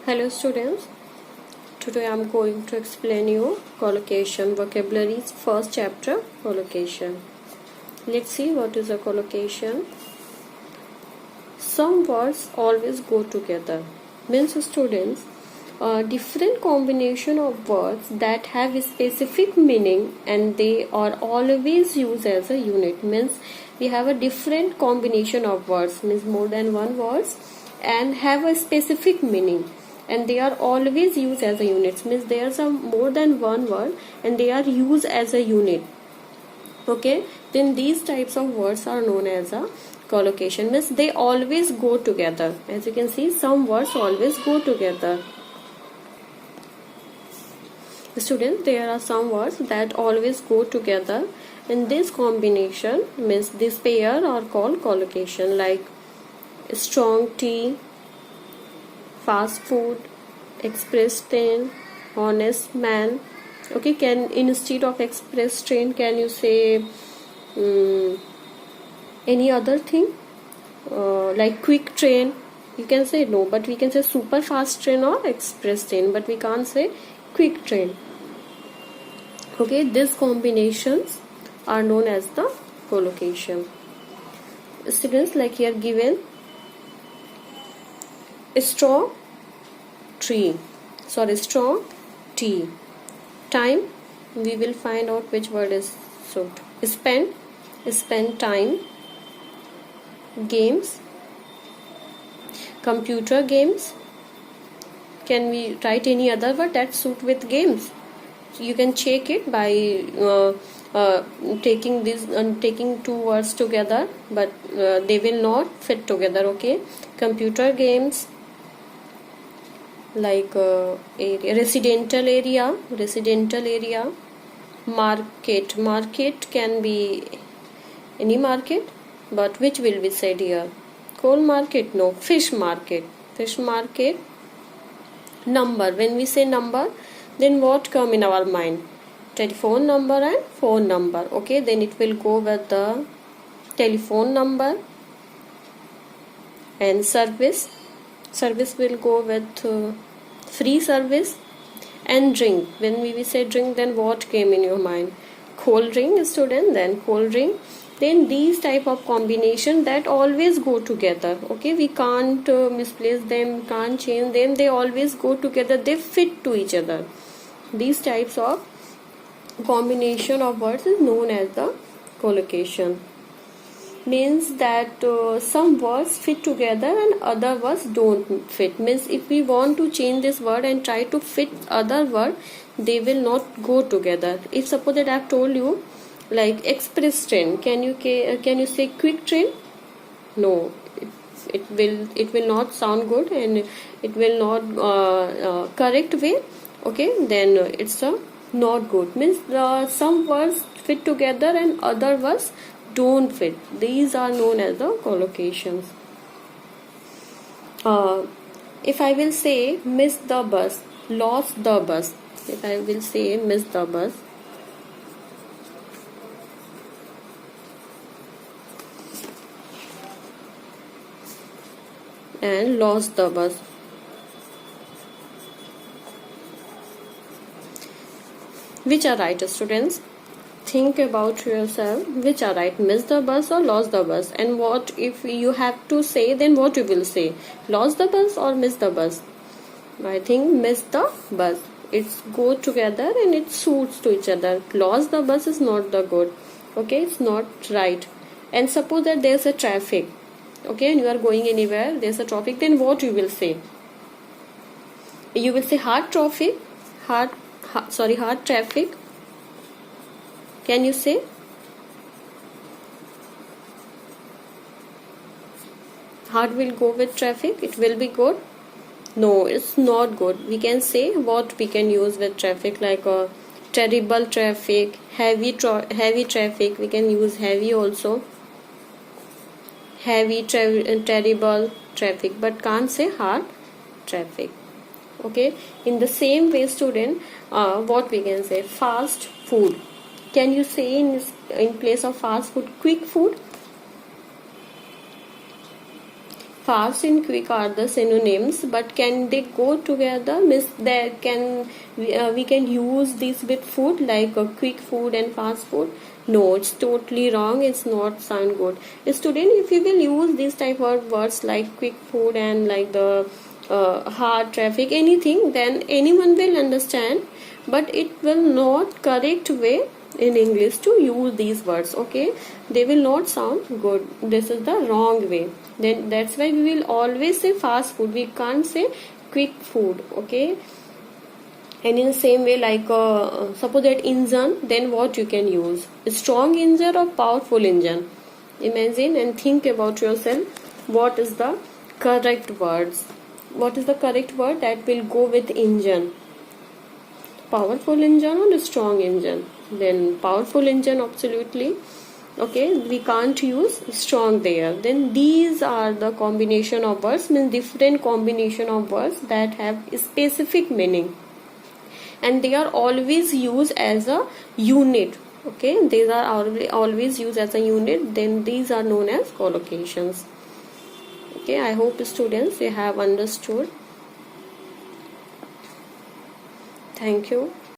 Hello students, today I am going to explain you collocation vocabularies first chapter collocation. Let's see what is a collocation. Some words always go together. Means students, a different combination of words that have a specific meaning and they are always used as a unit. Means we have a different combination of words, means more than one words and have a specific meaning and they are always used as a unit. Means there are some more than one word and they are used as a unit. Okay, then these types of words are known as a collocation. Means they always go together. As you can see, some words always go together. Students, there are some words that always go together and this combination means this pair are called collocation, like strong tea, fast food, express train, honest man. Okay, can instead of express train can you say any other thing like quick train? You can say no, but we can say super fast train or express train, but we can't say quick train. Okay, these combinations are known as the collocation. Students, like here given strong tea. Time, we will find out which word is suit. Spend time. Games, computer games. Can we write any other word that suit with games? You can check it by taking two words together, but they will not fit together. Okay, computer games, like residential area. Market can be any market, but which will be said here? Coal market? No. Fish market. Number, when we say number, then what come in our mind? Telephone number and phone number. Okay, then it will go with the telephone number. And service will go with free service. And drink, when we say drink, then what came in your mind? Cold drink, student, then cold drink. Then these type of combination that always go together. Okay, we can't misplace them, can't change them, they always go together, they fit to each other. These types of combination of words is known as the collocation. Means that some words fit together and other words don't fit. Means if we want to change this word and try to fit other word, they will not go together. If suppose that I have told you like express train, can you say quick train? No, it will not sound good and it will not correct way. Okay, then it's a not good. Means some words fit together and other words don't fit. These are known as the collocations. If I will say miss the bus, lost the bus. If I will say miss the bus, and lost the bus. Which are right, students? Think about yourself, which are right, miss the bus or lost the bus? And what if you have to say, then what you will say? Lost the bus or miss the bus? I think miss the bus. It's go together and it suits to each other. Lost the bus is not the good. Okay, it's not right. And suppose that there's a traffic. Okay, and you are going anywhere, there's a traffic, then what you will say? You will say hard traffic. Hard traffic. Can you say? Hard will go with traffic, it will be good? No, it's not good. We can say what we can use with traffic, like terrible traffic, heavy traffic. We can use heavy also. Terrible traffic, but can't say hard traffic. Okay, in the same way, student, what we can say? Fast food. Can you say in place of fast food quick food? fast and quick are the synonyms, but can they go together? Means there can we can use this with food, like quick food and fast food? No, it's totally wrong. It's not sound good. Student, if you will use these type of words like quick food and like the hard traffic, anything, then anyone will understand, but it will not correct way in English to use these words. Okay, they will not sound good. This is the wrong way. Then that's why we will always say fast food. We can't say quick food. Okay. And in the same way, like suppose that engine, then what you can use? A strong engine or powerful engine? Imagine and think about yourself. What is the correct words? What is the correct word that will go with engine? Powerful engine or a strong engine? Then powerful engine, absolutely. Okay, we can't use strong there. Then these are the combination of words, means different combination of words that have specific meaning, and they are always used as a unit. Okay, these are always used as a unit. Then these are known as collocations. Okay, I hope students you have understood. Thank you.